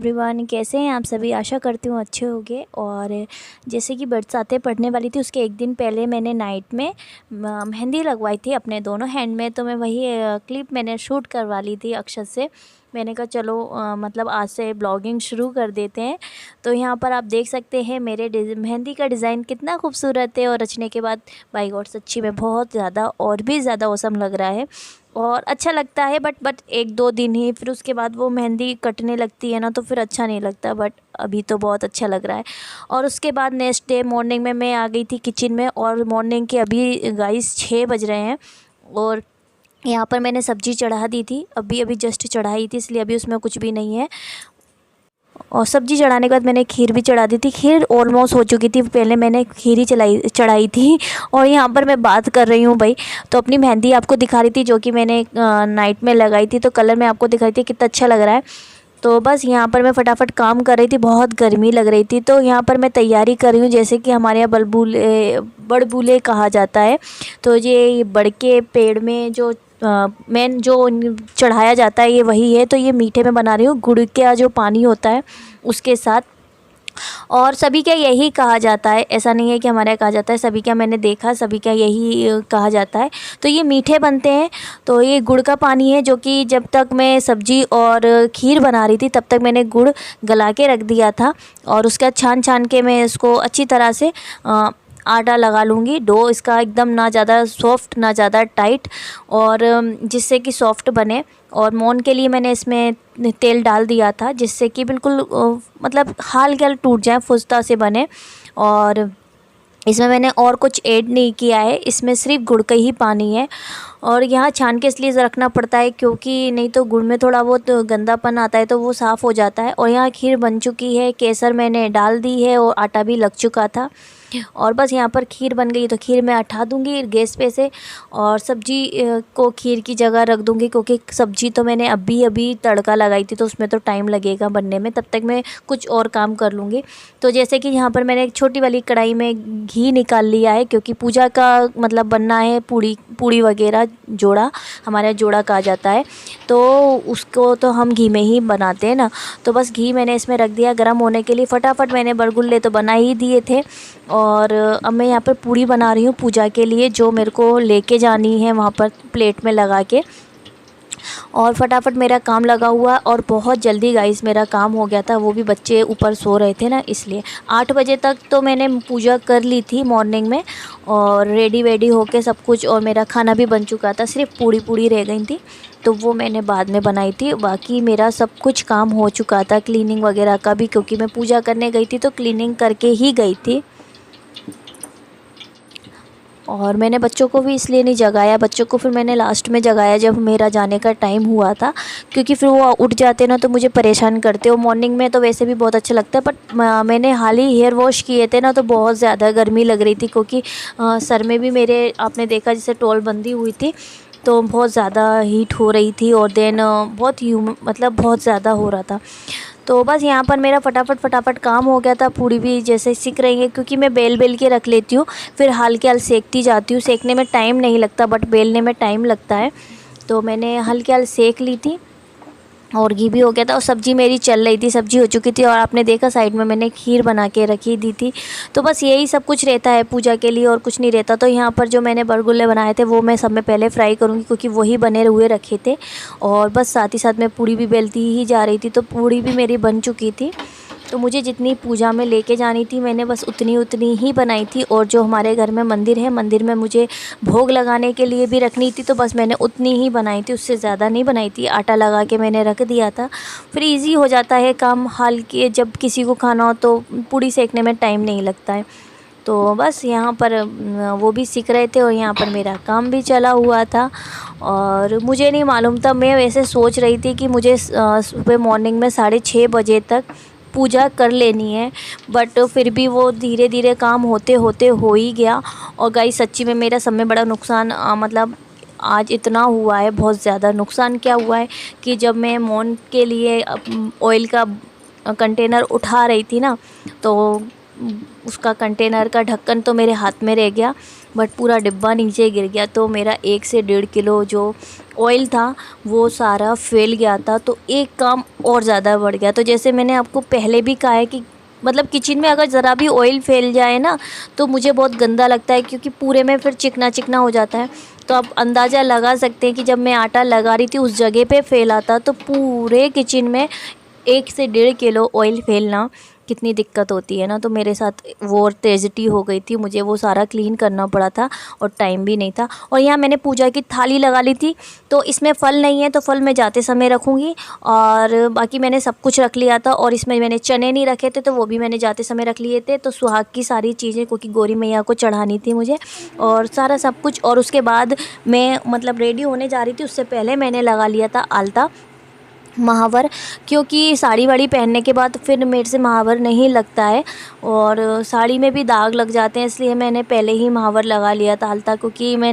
Everyone, कैसे हैं आप सभी। आशा करती हूँ अच्छे होंगे। और जैसे कि बरसातें पड़ने वाली थी, उसके एक दिन पहले मैंने नाइट में मेहंदी लगवाई थी अपने दोनों हैंड में। तो मैं वही क्लिप मैंने शूट करवा ली थी अक्षत से। मैंने कहा चलो मतलब आज से ब्लॉगिंग शुरू कर देते हैं। तो यहाँ पर आप देख सकते हैं मेरे मेहंदी का डिज़ाइन कितना खूबसूरत है। और रचने के बाद बाई गॉड सच्ची में बहुत ज़्यादा और भी ज़्यादा औसम लग रहा है और अच्छा लगता है। बट एक दो दिन ही, फिर उसके बाद वो मेहंदी कटने लगती है ना, तो फिर अच्छा नहीं लगता। बट अभी तो बहुत अच्छा लग रहा है। और उसके बाद नेक्स्ट डे मॉर्निंग में मैं आ गई थी किचन में। और मॉर्निंग के अभी गाइस 6 बज रहे हैं और यहाँ पर मैंने सब्ज़ी चढ़ा दी थी। अभी अभी जस्ट चढ़ाई थी, इसलिए अभी उसमें कुछ भी नहीं है। और सब्ज़ी चढ़ाने के बाद मैंने खीर भी चढ़ा दी थी। खीर ऑलमोस्ट हो चुकी थी, पहले मैंने खीर ही चढ़ाई थी। और यहाँ पर मैं बात कर रही हूँ भाई, तो अपनी मेहंदी आपको दिखा रही थी जो कि मैंने नाइट में लगाई थी। तो कलर मैं आपको दिखा रही थी कितना अच्छा लग रहा है। तो बस यहाँ पर मैं फटाफट काम कर रही थी, बहुत गर्मी लग रही थी। तो यहाँ पर मैं तैयारी कर रही हूँ, जैसे कि हमारे यहाँ बड़बूले कहा जाता है। तो ये बड़ के पेड़ में जो मेन जो चढ़ाया जाता है ये वही है। तो ये मीठे में बना रही हूँ, गुड़ का जो पानी होता है उसके साथ। और सभी का यही कहा जाता है, ऐसा नहीं है कि हमारे यहाँ कहा जाता है, सभी का मैंने देखा सभी का यही कहा जाता है। तो ये मीठे बनते हैं। तो ये गुड़ का पानी है, जो कि जब तक मैं सब्जी और खीर बना रही थी तब तक मैंने गुड़ गला के रख दिया था। और उसका छान छान के मैं इसको अच्छी तरह से आटा लगा लूँगी। डो इसका एकदम ना ज़्यादा सॉफ्ट ना ज़्यादा टाइट, और जिससे कि सॉफ्ट बने। और मोहन के लिए मैंने इसमें तेल डाल दिया था, जिससे कि बिल्कुल मतलब हाल गल टूट जाए, फुस्ता से बने। और इसमें मैंने और कुछ ऐड नहीं किया है, इसमें सिर्फ गुड़ का ही पानी है। और यहाँ छान के इसलिए रखना पड़ता है क्योंकि नहीं तो गुड़ में थोड़ा बहुत गंदापन आता है, तो वो साफ़ हो जाता है। और यहाँ खीर बन चुकी है, केसर मैंने डाल दी है और आटा भी लग चुका था। और बस यहाँ पर खीर बन गई, तो खीर मैं उठा दूँगी गैस पे से। और सब्जी को खीर की जगह रख दूँगी, क्योंकि सब्जी तो मैंने अभी अभी तड़का लगाई थी, तो उसमें तो टाइम लगेगा बनने में। तब तक मैं कुछ और काम कर लूँगी। तो जैसे कि यहाँ पर मैंने एक छोटी वाली कढ़ाई में घी निकाल लिया है, क्योंकि पूजा का मतलब बनना है पूड़ी वगैरह, जोड़ा हमारे यहाँ जोड़ा कहा जाता है। तो उसको तो हम घी में ही बनाते हैं ना। तो बस घी मैंने इसमें रख दिया गर्म होने के लिए। फटाफट मैंने बरगुल्ले तो बना ही दिए थे। और अब मैं यहाँ पर पूड़ी बना रही हूँ पूजा के लिए, जो मेरे को लेके जानी है वहाँ पर प्लेट में लगा के। और फटाफट मेरा काम लगा हुआ, और बहुत जल्दी गाइस मेरा काम हो गया था। वो भी बच्चे ऊपर सो रहे थे ना, इसलिए 8 बजे तक तो मैंने पूजा कर ली थी मॉर्निंग में। और रेडी वेडी होके सब कुछ, और मेरा खाना भी बन चुका था, सिर्फ पूड़ी रह गई थी। तो वो मैंने बाद में बनाई थी। बाकी मेरा सब कुछ काम हो चुका था, क्लीनिंग वगैरह का भी, क्योंकि मैं पूजा करने गई थी तो क्लीनिंग करके ही गई थी। और मैंने बच्चों को भी इसलिए नहीं जगाया, बच्चों को फिर मैंने लास्ट में जगाया जब मेरा जाने का टाइम हुआ था, क्योंकि फिर वो उठ जाते ना तो मुझे परेशान करते हो। मॉर्निंग में तो वैसे भी बहुत अच्छा लगता है, बट मैंने हाल ही हेयर वॉश किए थे ना, तो बहुत ज़्यादा गर्मी लग रही थी, क्योंकि सर में भी मेरे आपने देखा जैसे टोल बंदी हुई थी, तो बहुत ज़्यादा हीट हो रही थी। और देन बहुत मतलब बहुत ज़्यादा हो रहा था। तो बस यहाँ पर मेरा फटाफट काम हो गया था। पूड़ी भी जैसे सिक रही है, क्योंकि मैं बेल के रख लेती हूँ, फिर हल्के हल सेकती जाती हूँ। सेकने में टाइम नहीं लगता, बट बेलने में टाइम लगता है। तो मैंने हल्के हल सेक ली थी, और घी भी हो गया था, और सब्ज़ी मेरी चल रही थी, सब्ज़ी हो चुकी थी। और आपने देखा साइड में मैंने खीर बना के रखी दी थी। तो बस यही सब कुछ रहता है पूजा के लिए, और कुछ नहीं रहता। तो यहाँ पर जो मैंने बरगुल्ले बनाए थे वो मैं सब में पहले फ्राई करूँगी, क्योंकि वही बने हुए रखे थे। और बस साथ ही साथ मैं पूड़ी भी बेलती ही जा रही थी, तो पूड़ी भी मेरी बन चुकी थी। तो मुझे जितनी पूजा में लेके जानी थी मैंने बस उतनी ही बनाई थी। और जो हमारे घर में मंदिर है, मंदिर में मुझे भोग लगाने के लिए भी रखनी थी, तो बस मैंने उतनी ही बनाई थी, उससे ज़्यादा नहीं बनाई थी। आटा लगा के मैंने रख दिया था, फिर इजी हो जाता है काम। हल्के जब किसी को खाना हो तो पूड़ी सेकने में टाइम नहीं लगता है। तो बस यहाँ पर वो भी सीख रहे थे, और यहाँ पर मेरा काम भी चला हुआ था। और मुझे नहीं मालूम था, मैं वैसे सोच रही थी कि मुझे सुबह मॉर्निंग में 6:30 बजे तक पूजा कर लेनी है, बट फिर भी वो धीरे धीरे काम होते होते हो ही गया। और गाइस सच्ची में मेरा सब में बड़ा नुकसान मतलब आज इतना हुआ है, बहुत ज़्यादा नुकसान। क्या हुआ है कि जब मैं मोन के लिए ऑयल का कंटेनर उठा रही थी ना, तो उसका कंटेनर का ढक्कन तो मेरे हाथ में रह गया, बट पूरा डिब्बा नीचे गिर गया। तो मेरा 1 से 1.5 किलो जो ऑयल था वो सारा फैल गया था। तो एक काम और ज़्यादा बढ़ गया। तो जैसे मैंने आपको पहले भी कहा है कि मतलब किचन में अगर ज़रा भी ऑयल फैल जाए ना तो मुझे बहुत गंदा लगता है, क्योंकि पूरे में फिर चिकना चिकना हो जाता है। तो आप अंदाज़ा लगा सकते हैं कि जब मैं आटा लगा रही थी उस जगह पे फैला था, तो पूरे किचन में 1 से 1.5 किलो ऑयल फैलना कितनी दिक्कत होती है ना। तो मेरे साथ वो ट्रेजेडी हो गई थी, मुझे वो सारा क्लीन करना पड़ा था और टाइम भी नहीं था। और यहाँ मैंने पूजा की थाली लगा ली थी, तो इसमें फल नहीं है तो फल मैं जाते समय रखूँगी, और बाकी मैंने सब कुछ रख लिया था। और इसमें मैंने चने नहीं रखे थे तो वो भी मैंने जाते समय रख लिए थे। तो सुहाग की सारी चीज़ें, क्योंकि गौरी मैया को चढ़ानी थी मुझे, और सारा सब कुछ। और उसके बाद मैं मतलब रेडी होने जा रही थी, उससे पहले मैंने लगा लिया था आलता महावर, क्योंकि साड़ी वाड़ी पहनने के बाद फिर मेरे से महावर नहीं लगता है और साड़ी में भी दाग लग जाते हैं, इसलिए मैंने पहले ही महावर लगा लिया था आलता। क्योंकि मैं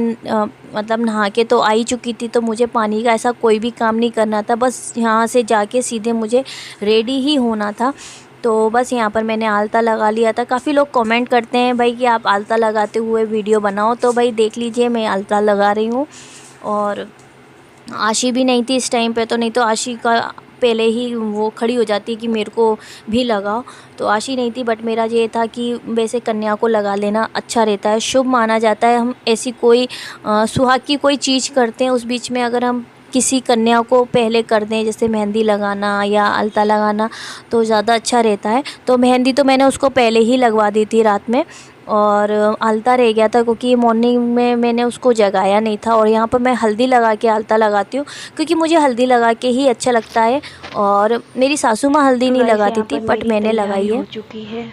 मतलब नहा के तो आ ही चुकी थी, तो मुझे पानी का ऐसा कोई भी काम नहीं करना था, बस यहाँ से जाके सीधे मुझे रेडी ही होना था। तो बस यहाँ पर मैंने आलता लगा लिया था। काफ़ी लोग कमेंट करते हैं भाई कि आप आलता लगाते हुए वीडियो बनाओ, तो भाई देख लीजिए मैं आलता लगा रही हूँ। और आशी भी नहीं थी इस टाइम पे, तो नहीं तो आशी का पहले ही वो खड़ी हो जाती है कि मेरे को भी लगाओ। तो आशी नहीं थी, बट मेरा ये था कि वैसे कन्या को लगा लेना अच्छा रहता है, शुभ माना जाता है। हम ऐसी कोई सुहाग की कोई चीज़ करते हैं, उस बीच में अगर हम किसी कन्या को पहले कर दें, जैसे मेहंदी लगाना या अलता लगाना, तो ज़्यादा अच्छा रहता है। तो मेहंदी तो मैंने उसको पहले ही लगवा दी थी रात में, और आलता रह गया था क्योंकि मॉर्निंग में मैंने उसको जगाया नहीं था। और यहाँ पर मैं हल्दी लगा के आलता लगाती हूँ, क्योंकि मुझे हल्दी लगा के ही अच्छा लगता है। और मेरी सासू माँ हल्दी नहीं लगाती थी, बट मैंने लगाई है। हो चुकी है,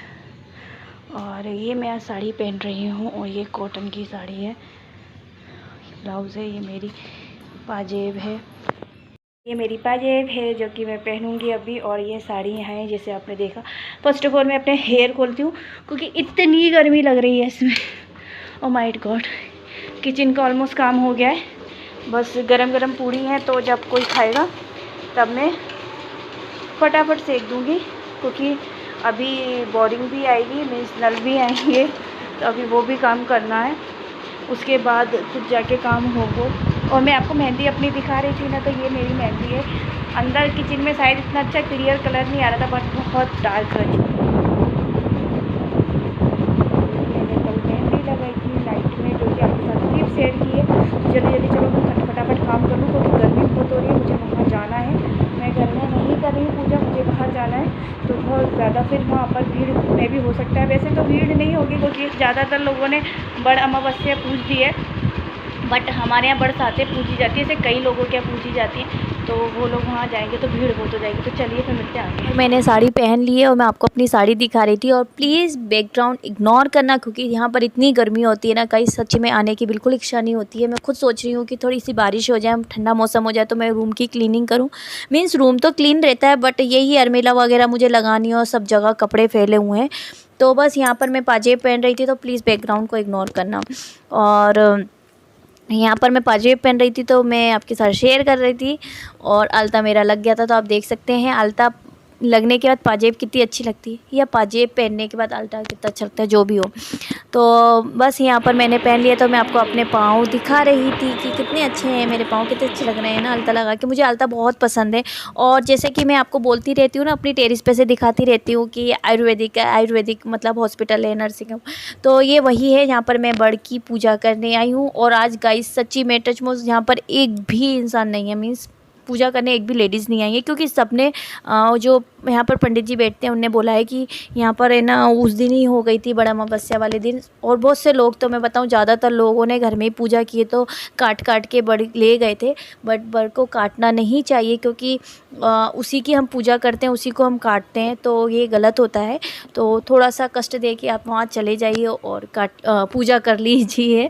और ये मैं आज साड़ी पहन रही हूँ, और ये कॉटन की साड़ी है, ब्लाउज़ है, ये मेरी पाजेब है, ये मेरी पाजेब है जो कि मैं पहनूंगी अभी। और ये साड़ी है जैसे आपने देखा। फर्स्ट ऑफ ऑल मैं अपने हेयर खोलती हूँ, क्योंकि इतनी गर्मी लग रही है इसमें। ओ माय गॉड, किचन का ऑलमोस्ट काम हो गया है, बस गरम गरम पूड़ी है, तो जब कोई खाएगा तब मैं फटाफट सेक दूँगी, क्योंकि अभी बोरिंग भी आएगी, मीन्स नल भी आएंगे, तो अभी वो भी काम करना है, उसके बाद फिर जाके काम होगा। और मैं आपको मेहंदी अपनी दिखा रही थी ना, तो ये मेरी मेहंदी है। अंदर किचन में शायद इतना अच्छा क्लियर कलर नहीं आ रहा था, बट बहुत डार्क रह चुकी है। मैंने कल मेहंदी लगाई थी नाइट में, जो कि आपके साथ क्लिप शेयर की है। तो जल्दी जल्दी चलो मैं फटाफट काम कर लूँ, क्योंकि गर्मी बहुत हो रही है, मुझे वहाँ जाना है। मैं घर में नहीं कर रही हूँ पूजा, मुझे बाहर जाना है, तो बहुत ज़्यादा फिर वहाँ पर भीड़ में भी हो सकता है। वैसे तो भीड़ नहीं होगी, क्योंकि ज़्यादातर लोगों ने बड़ अमावस्या पूज दी है, बट हमारे यहाँ बरसातें पूजी जाती है, ऐसे कई लोगों के यहाँ पूजी जाती है, तो वो लोग वहाँ जाएंगे तो भीड़ बहुत हो जाएगी। तो चलिए फिर मिलते हैं आगे। मैंने साड़ी पहन ली है और मैं आपको अपनी साड़ी दिखा रही थी। और प्लीज़ बैकग्राउंड इग्नोर करना, क्योंकि यहाँ पर इतनी गर्मी होती है ना, कहीं सच में आने की बिल्कुल इच्छा नहीं होती है। मैं खुद सोच रही हूँ कि थोड़ी सी बारिश हो जाए, ठंडा मौसम हो जाए, तो मैं रूम की क्लीनिंग करूँ। मीन्स रूम तो क्लीन रहता है, बट यही अलमीरा वगैरह मुझे लगानी है, और सब जगह कपड़े फैले हुए हैं। तो बस यहाँ पर मैं पाजेब पहन रही थी, तो प्लीज़ बैकग्राउंड को इग्नोर करना। और यहाँ पर मैं पाजेब पहन रही थी, तो मैं आपके साथ शेयर कर रही थी, और आलता मेरा लग गया था। तो आप देख सकते हैं आलता लगने के बाद पाजेब कितनी अच्छी लगती है, या पाजेब पहनने के बाद आलता कितना अच्छा लगता है, जो भी हो। तो बस यहाँ पर मैंने पहन लिया, तो मैं आपको अपने पाँव दिखा रही थी कि कितने अच्छे हैं मेरे पाँव, कितने अच्छे लग रहे हैं ना आलता लगा के। मुझे आलता बहुत पसंद है। और जैसे कि मैं आपको बोलती रहती हूँ ना, अपनी टेरिस पे से दिखाती रहती हूँ कि आयुर्वेदिक है, आयुर्वेदिक मतलब हॉस्पिटल है, नर्सिंग होम, तो ये वही है जहाँ पर मैं बड़ की पूजा करने आई हूँ। और आज गाइस सच्ची में टचमोस यहाँ पर एक भी इंसान नहीं है, मीन्स पूजा करने एक भी लेडीज़ नहीं आई है, क्योंकि सबने जो यहाँ पर पंडित जी बैठते हैं उनने बोला है कि यहाँ पर है ना उस दिन ही हो गई थी बड़ा अमावस्या वाले दिन। और बहुत से लोग, तो मैं बताऊँ ज़्यादातर लोगों ने घर में ही पूजा की है, तो काट काट के बड़ ले गए थे, बट बड़ को काटना नहीं चाहिए, क्योंकि उसी की हम पूजा करते हैं, उसी को हम काटते हैं, तो ये गलत होता है। तो थोड़ा सा कष्ट दे के आप वहाँ चले जाइए और पूजा कर लीजिए।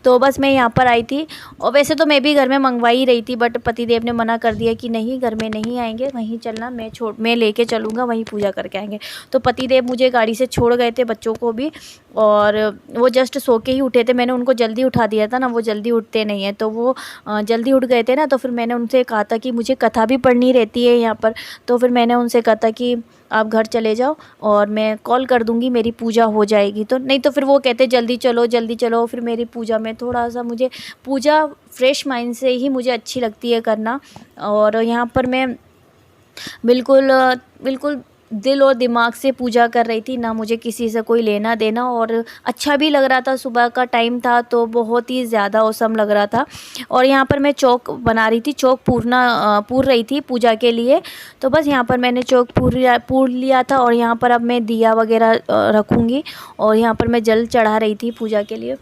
तो बस मैं यहाँ पर आई थी, और वैसे तो मैं भी घर में मंगवा ही रही थी, बट पतिदेव ने मना कर दिया कि नहीं घर में नहीं आएंगे, वहीं चलना, मैं लेके चलूँगा, वहीं पूजा करके आएंगे। तो पतिदेव मुझे गाड़ी से छोड़ गए थे, बच्चों को भी, और वो जस्ट सो के ही उठे थे। मैंने उनको जल्दी उठा दिया था ना, वो जल्दी उठते नहीं हैं, तो वो जल्दी उठ गए थे ना। तो फिर मैंने उनसे कहा था कि मुझे कथा भी पढ़नी रहती है यहाँ पर, तो फिर मैंने उनसे कहा था कि आप घर चले जाओ और मैं कॉल कर दूँगी, मेरी पूजा हो जाएगी। तो नहीं तो फिर वो कहते जल्दी चलो। फिर मेरी पूजा में थोड़ा-सा मुझे पूजा फ्रेश माइंड से ही मुझे अच्छी लगती है करना। और यहाँ पर मैं बिल्कुल दिल और दिमाग से पूजा कर रही थी, ना मुझे किसी से कोई लेना देना, और अच्छा भी लग रहा था। सुबह का टाइम था तो बहुत ही ज़्यादा औसम लग रहा था। और यहाँ पर मैं चौक बना रही थी, चौक पूर रही थी पूजा के लिए। तो बस यहाँ पर मैंने चौक पूर लिया था और यहाँ पर अब मैं दिया वगैरह रखूँगी और यहाँ पर मैं जल चढ़ा रही थी पूजा के लिए।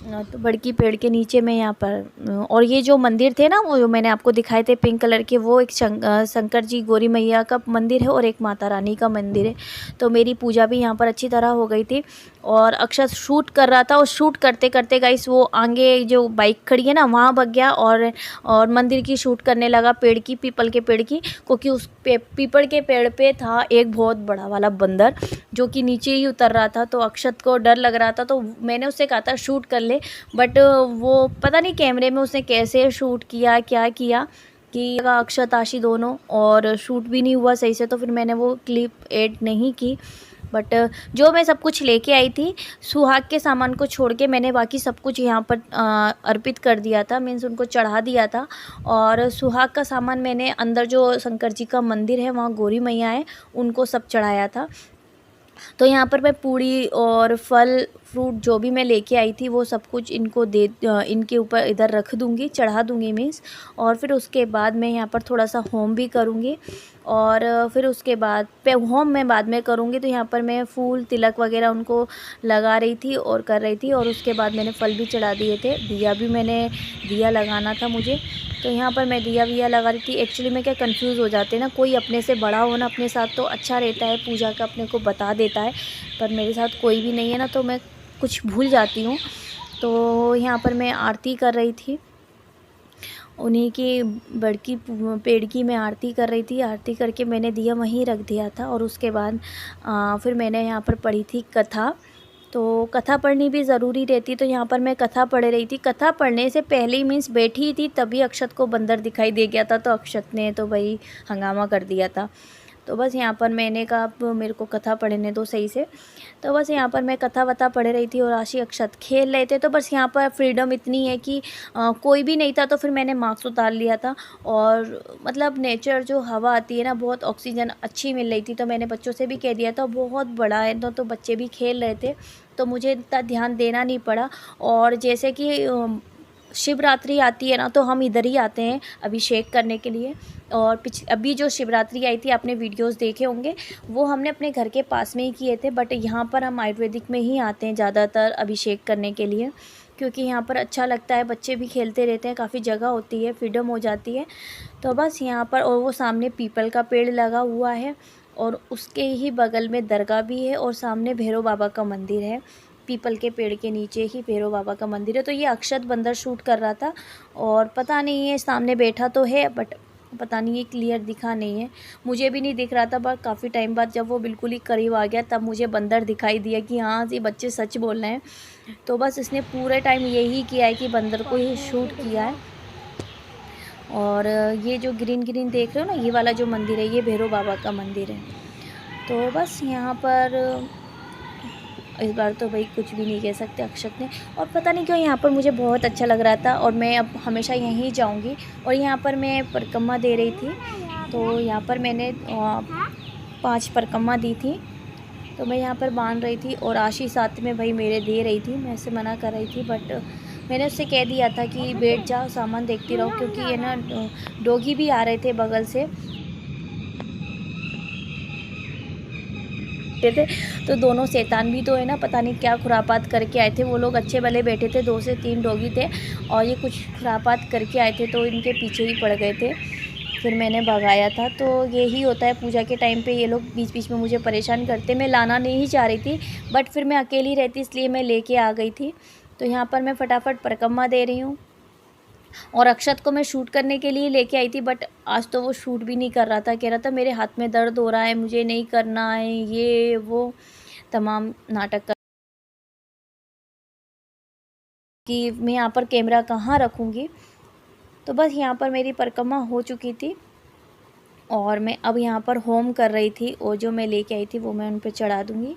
तो बड़की पेड़ के नीचे मैं यहाँ पर और ये जो मंदिर थे ना, वो जो मैंने आपको दिखाए थे पिंक कलर के, वो एक शंकर जी गौरी मैया का मंदिर है और एक माता रानी का मंदिर है। तो मेरी पूजा भी यहाँ पर अच्छी तरह हो गई थी। और अक्षत शूट कर रहा था और शूट करते करते गाइस वो आगे जो बाइक खड़ी है ना, वहाँ भाग गया और मंदिर की शूट करने लगा, पेड़ की, पीपल के पेड़ की। क्योंकि उस पीपल के पेड़ पे था एक बहुत बड़ा वाला बंदर जो कि नीचे ही उतर रहा था। तो अक्षत को डर लग रहा था, तो मैंने उससे कहा था शूट कर ले, बट वो पता नहीं कैमरे में उसने कैसे शूट किया, क्या किया कि अक्षत आशी दोनों, और शूट भी नहीं हुआ सही से। तो फिर मैंने वो क्लिप ऐड नहीं की। बट जो मैं सब कुछ लेके आई थी, सुहाग के सामान को छोड़ के मैंने बाकी सब कुछ यहाँ पर अर्पित कर दिया था, मीन्स उनको चढ़ा दिया था। और सुहाग का सामान मैंने अंदर जो शंकर जी का मंदिर है, वहाँ गौरी मैया है, उनको सब चढ़ाया था। तो यहाँ पर मैं पूड़ी और फल फ्रूट जो भी मैं लेके आई थी वो सब कुछ इनके ऊपर इधर रख दूँगी, चढ़ा दूँगी मीन्स। और फिर उसके बाद मैं यहाँ पर थोड़ा सा होम भी करूँगी। और फिर उसके बाद होम मैं बाद में करूँगी। तो यहाँ पर मैं फूल तिलक वगैरह उनको लगा रही थी और कर रही थी। और उसके बाद मैंने फल भी चढ़ा दिए थे, दिया लगाना था मुझे। तो यहाँ पर मैं दिया लगा रही थी। एक्चुअली में क्या कंफ्यूज हो जाते हैं ना, कोई अपने से बड़ा हो ना अपने साथ तो अच्छा रहता है, पूजा का अपने को बता देता है। पर मेरे साथ कोई भी नहीं है ना, तो मैं कुछ भूल जाती हूँ। तो यहाँ पर मैं आरती कर रही थी, उन्हीं की बड़की पेड़ की मैं आरती कर रही थी। आरती करके मैंने दिया वहीं रख दिया था। और उसके बाद फिर मैंने यहाँ पर पढ़ी थी कथा। तो कथा पढ़नी भी ज़रूरी रहती, तो यहाँ पर मैं कथा पढ़ रही थी। कथा पढ़ने से पहले ही मीन्स बैठी थी, तभी अक्षत को बंदर दिखाई दे गया था। तो अक्षत ने तो भाई हंगामा कर दिया था। तो बस यहाँ पर मैंने कहा अब मेरे को कथा पढ़ने दो सही से। तो बस यहाँ पर मैं कथा वथा पढ़ रही थी और आशी अक्षत खेल रहे थे। तो बस यहाँ पर फ्रीडम इतनी है कि कोई भी नहीं था, तो फिर मैंने मास्क उतार लिया था। और मतलब नेचर जो हवा आती है ना, बहुत ऑक्सीजन अच्छी मिल रही थी। तो मैंने बच्चों से भी कह दिया था, बहुत बड़ा है तो बच्चे भी खेल रहे थे, तो मुझे इतना ध्यान देना नहीं पड़ा। और जैसे कि शिवरात्रि आती है ना, तो हम इधर ही आते हैं अभिषेक करने के लिए। और अभी जो शिवरात्रि आई थी, आपने वीडियोस देखे होंगे, वो हमने अपने घर के पास में ही किए थे। बट यहाँ पर हम आयुर्वेदिक में ही आते हैं ज़्यादातर अभिषेक करने के लिए, क्योंकि यहाँ पर अच्छा लगता है, बच्चे भी खेलते रहते हैं, काफ़ी जगह होती है, फ्रीडम हो जाती है। तो बस यहाँ पर, और वो सामने पीपल का पेड़ लगा हुआ है और उसके ही बगल में दरगाह भी है और सामने भैरव बाबा का मंदिर है। पीपल के पेड़ के नीचे ही भैरव बाबा का मंदिर है। तो ये अक्षत बंदर शूट कर रहा था और पता नहीं है, सामने बैठा तो है बट पता नहीं ये क्लियर दिखा नहीं है, मुझे भी नहीं दिख रहा था। बट काफ़ी टाइम बाद जब वो बिल्कुल ही करीब आ गया, तब मुझे बंदर दिखाई दिया कि हाँ ये बच्चे सच बोल रहे हैं। तो बस इसने पूरे टाइम यही किया है कि बंदर को ही शूट किया है। और ये जो ग्रीन ग्रीन देख रहे हो ना, ये वाला जो मंदिर है, ये भैरव बाबा का मंदिर है। तो बस यहाँ पर इस बार तो भाई कुछ भी नहीं कह सकते अक्षत ने। और पता नहीं क्यों यहाँ पर मुझे बहुत अच्छा लग रहा था और मैं अब हमेशा यहीं जाऊँगी। और यहाँ पर मैं परिक्रमा दे रही थी, तो यहाँ पर मैंने 5 परिक्रमा दी थी। तो मैं यहाँ पर बांध रही थी और आशी साथ में भाई मेरे दे रही थी, मैं ऐसे मना कर रही थी। बट मैंने उससे कह दिया था कि बैठ जाओ, सामान देखती रहो, क्योंकि ये ना डॉगी भी आ रहे थे बगल से थे। तो दोनों शैतान भी तो है ना, पता नहीं क्या खुरापात करके आए थे। वो लोग अच्छे भले बैठे थे, 2 से 3 डॉगी थे और ये कुछ खुरापात करके आए थे, तो इनके पीछे ही पड़ गए थे। फिर मैंने भगाया था। तो यही होता है पूजा के टाइम पे, ये लोग बीच बीच में मुझे परेशान करते। मैं लाना नहीं चाह रही थी, बट फिर मैं अकेली रहती इसलिए मैं लेके आ गई थी। तो यहाँ पर मैं फटाफट परिक्रमा दे रही हूँ और अक्षत को मैं शूट करने के लिए लेके आई थी। बट आज तो वो शूट भी नहीं कर रहा था, कह रहा था मेरे हाथ में दर्द हो रहा है, मुझे नहीं करना है, ये वो तमाम नाटक कर कि मैं यहाँ पर कैमरा कहाँ रखूँगी। तो बस यहाँ पर मेरी परिक्रमा हो चुकी थी और मैं अब यहाँ पर होम कर रही थी, और जो मैं लेके आई थी वो मैं उन पे चढ़ा दूँगी।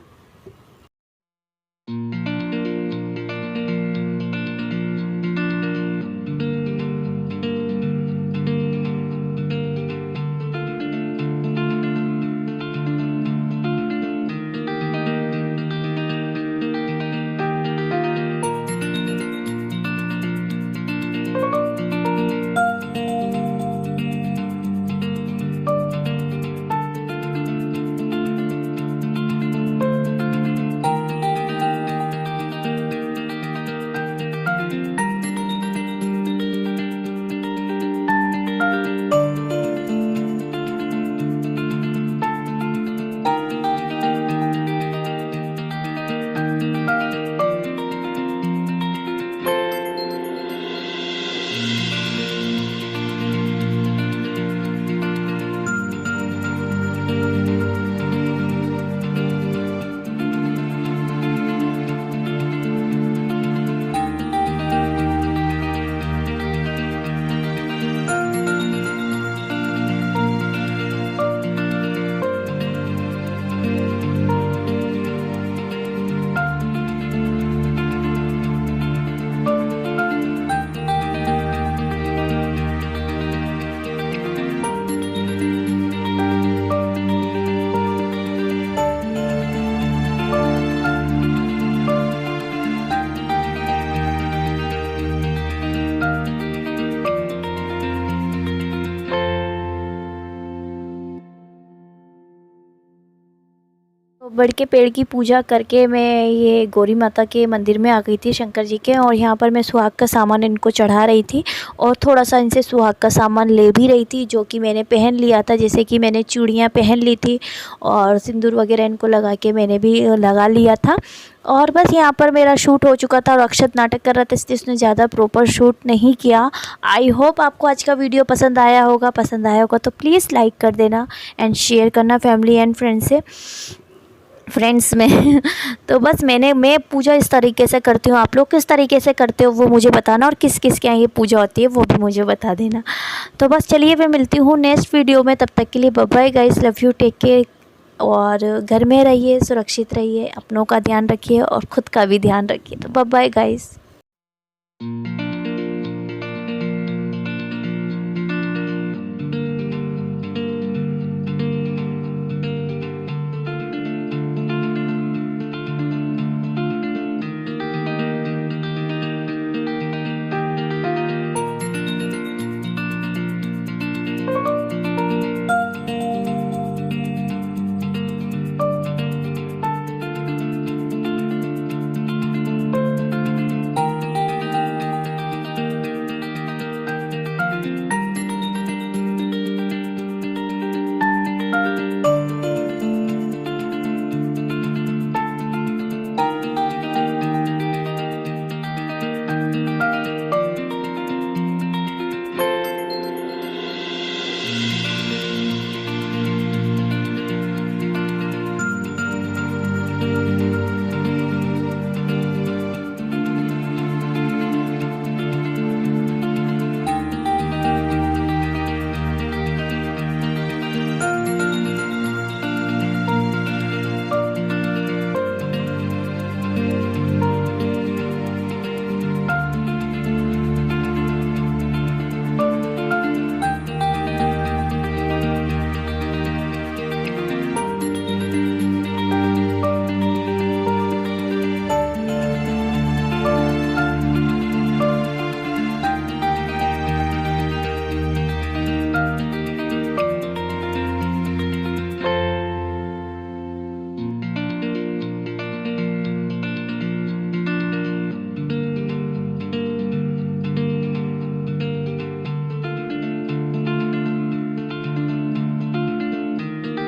तो बड़ के पेड़ की पूजा करके मैं ये गौरी माता के मंदिर में आ गई थी, शंकर जी के। और यहाँ पर मैं सुहाग का सामान इनको चढ़ा रही थी, और थोड़ा सा इनसे सुहाग का सामान ले भी रही थी, जो कि मैंने पहन लिया था। जैसे कि मैंने चूड़ियाँ पहन ली थी, और सिंदूर वगैरह इनको लगा के मैंने भी लगा लिया था। और बस यहाँ पर मेरा शूट हो चुका था, और अक्षत नाटक कर रहा था, इसलिए उसने ज़्यादा प्रॉपर शूट नहीं किया। आई होप आपको आज का वीडियो पसंद आया होगा तो प्लीज़ लाइक कर देना एंड शेयर करना फैमिली एंड फ्रेंड्स में। तो बस मैं पूजा इस तरीके से करती हूँ, आप लोग किस तरीके से करते हो वो मुझे बताना, और किस किस के यहाँ ये पूजा होती है वो भी मुझे बता देना। तो बस चलिए, मैं मिलती हूँ नेक्स्ट वीडियो में, तब तक के लिए bye bye guys, love you, take care. और घर में रहिए, सुरक्षित रहिए, अपनों का ध्यान रखिए और ख़ुद का भी ध्यान रखिए। तो बाय बाय गाइस।